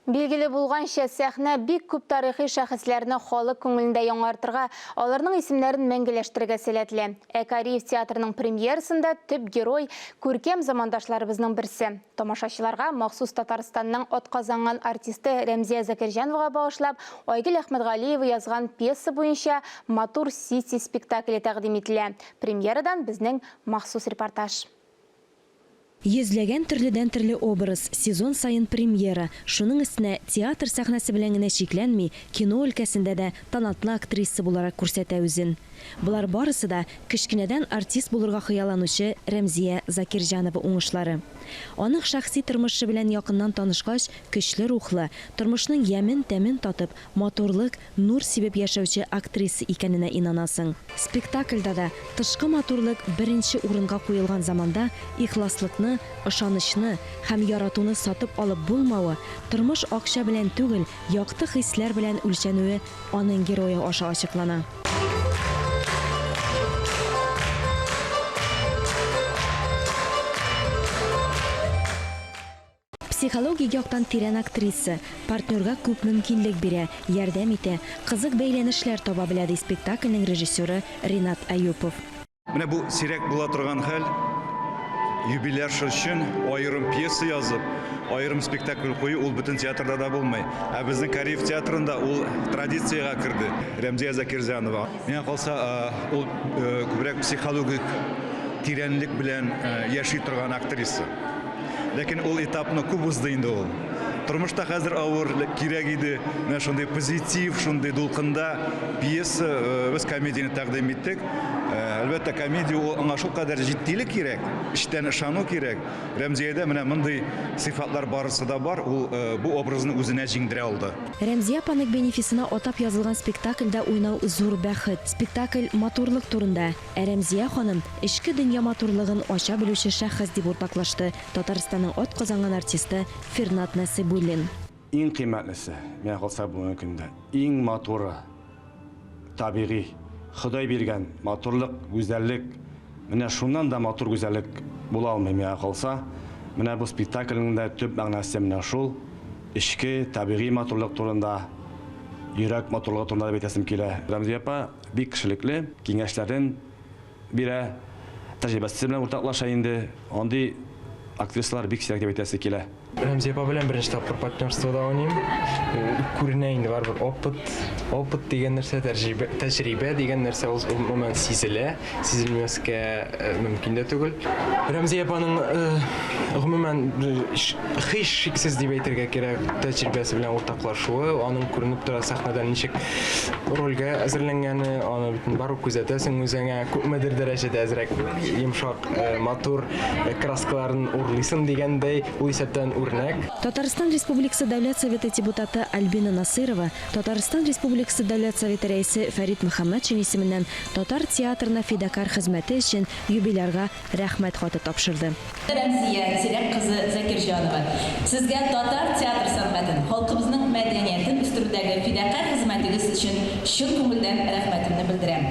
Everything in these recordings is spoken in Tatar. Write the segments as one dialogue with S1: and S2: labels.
S1: Билгеле булганча, сәхнә бик күп тарихи шәхесләрне халык күңелендә яңартырга, аларның исемнәрен мәңгеләштерергә сәләтле. Кариев театрының премьерасында төп герой күркәм замандашларыбызның берсе. Тамашачыларга махсус Татарстанның атказанган артисты Рәмзия Закирҗановага багышлап, Айгөл Әхмәтгалиева язган пьеса буенча Матур Сити спектакле тәкъдим ителә. Премьерадан безнең махсус репортаж.
S2: Йөзләгән төрледән төрле образ, сезон сайын премьера. Шуның өстенә театр сәхнәсе белән генә шикләнми, кино өлкәсендә дә талантлы актриса буларак күрсәтә үзен. Булар барысы да кечкенәдән артист булырга хыялланучы Рәмзия Закирҗанова уңышлары. Аның шәхси тормышы белән якыннан танышкач, көчле рухлы, тормышның ямын тәмен татып, матурлык, нур сибеп яшәүче актриса икәненә инанасың. Спектакльдә дә тышкы матурлык беренче урынга куелган заманда ихласлыкны, ышанычны һәм яратуны сатып алып булмавы, тормыш акча белән түгел, якты хисләр белән үлчәнүе аның герое аша ачыклана. Психологик яктан тирән актриса, партнерга күп мөмкинлек бирә, ярдәм итә, кызык бәйләнешләр таба белә ди спектакльнең режиссеры Ринат Аюпов.
S3: Менә бу сирәк була торган хәл, юбилейр өчен аерым пьеса язып, аерым спектакль кую ул бөтен театрда да булмый. Ә безнең Кариев театрында ул традициягә керде. Рәмзия Закирҗанова. Миңа калса, ул күбрәк психологик тирәнлек белән яши торган актриса. Ләкин ул этапны күп узды инде ул. Тормышта хәзер авыр кирәк иде. Менә шундый позитив, шундый дулкында пьеса, без комедияны тәкъдим иттек. Әлбәттә, комедия аңа шул кадәр җиттилек кирәк, эштән ышану кирәк. Рәмзиядә менә мондый сыйфатлар барысы да бар, ул бу образны үзенә җиңдерә алды.
S2: Рәмзия панык бенефисына атап язылган спектакльдә уйнау зур бәхет. Спектакль матурлык турында. Рәмзия ханым эчке дөнья матурлыгын ача белүче шәхес дип уртаклашты Татарстанның атказанган артисты Фернат Насибуллин.
S4: Иң кыйммәтлесе, миңа калса бу көндә, иң матуры, табигый, Ходай биргән матурлык, гүзәллек, менә шуннан да матур гүзәллек була алмый миңа калса. Менә бу спектакльнең дә төп мәгънәсе менә шул, эчке табигый матурлык турында, йөрәк матурлыгы турында әйтәсем килә. Рәмзия апа бик кешелекле, киңәшләрен бирә, тәҗрибәсе белән уртаклаша инде. Андый актрисалар бик сирәк дип әйтәсе килә.
S5: Рәмзия апа белән беренче тапкыр партнерствода уйныйм. Күренә инде бар бер опыт дигән нәрсә, тәҗрибә дигән нәрсә ул гомумән сизелә, сизелмәскә мөмкин дә түгел. Рәмзия апаның гомумән шиксез дип әйтергә кирәк тәҗрибәсе белән уртаклашуы, аның күренеп тора сәхнәдән ничек рольгә әзерләнгәне, аны бөтен барып күзәтәсең үзеңә, күпмедер дәрәҗәдә әзрәк йомшак, матур краскаларын урлыйсың дигәндәй, ул исәптән үрнәк.
S2: Татарстан Республикасы Дәүләт Советы депутаты Альбина Насырова, Татарстан Республикасы Дәүләт Советы рәисе Фәрит Мөхәммәтшин исеменнән татар театрына фидакар хезмәте өчен юбилярга рәхмәт хаты тапшырды.
S6: Рәмзия Тирәк кызы Закирҗанова, сезгә татар театр сәнгатен, халкыбызның мәдәниятен үстерүдәге фидакар хезмәтегез өчен чын күңелдән рәхмәтемне белдерәм.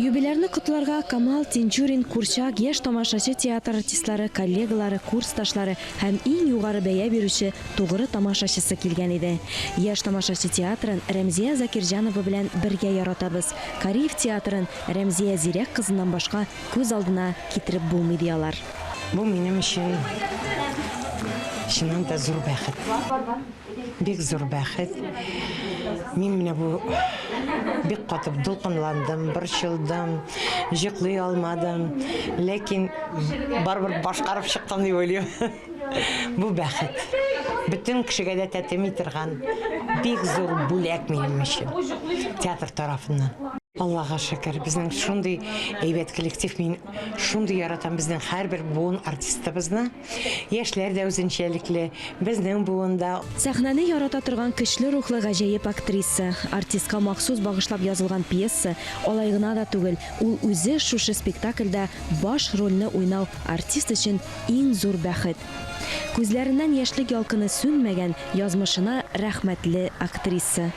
S2: Юбилярны котларга Камал, Тинчурин, Курчак, яшь тамашачы театр артистлары, коллегалары, курсташлары һәм иң югары бәя бирүче тугры тамашачысы килгән иде. Яшь тамашачы театрын Рәмзия Закирҗанова белән бергә яратабыз. Кариев театрын Рәмзия Зирәк кызыннан башка күз алдына китереп булмый диялар.
S7: Бу минем өчен чыннан да зур бәхет. Бик зур бәхет. Мин менә бу бик катып дулкынландым, борчылдым, җыклый алмадым, ләкин барыбер башкарып чыктым дип уйлыйм. Бу бәхет. Бөтен кешегә дә тәтем итергән бик зур бүләк минем өчен театр тарафыннан. Аллаһка шөкер, безнең шундый әйбәт коллектив, мин шундый яратам безнең һәрбер буын артистыбызны. Яшьләр дә үзенчәлекле, безнең буында.
S2: Сәхнәне ярата торган көчле рухлы гаҗәеп актриса, артистка махсус багышлап язылган пьеса, алай гына да түгел, ул үзе шушы спектакльдә баш рольне уйнау артист өчен иң зур бәхет. Күзләреннән яшьлек ялкыны сүнмәгән язмышына рәхмәтле актриса.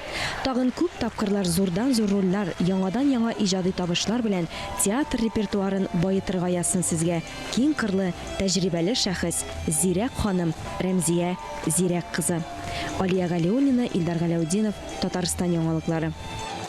S2: Тагын күп тапкырлар зурдан-зур рольләр, яңадан-яңа иҗади табышлар белән театр репертуарын баетырга язсын сезгә киң кырлы, тәҗрибәле шәхес Зирәк ханым Рәмзия Зирәк кызы. Алия Галиуллина, Илдар Галәүдинов, Татарстан яңалыклары.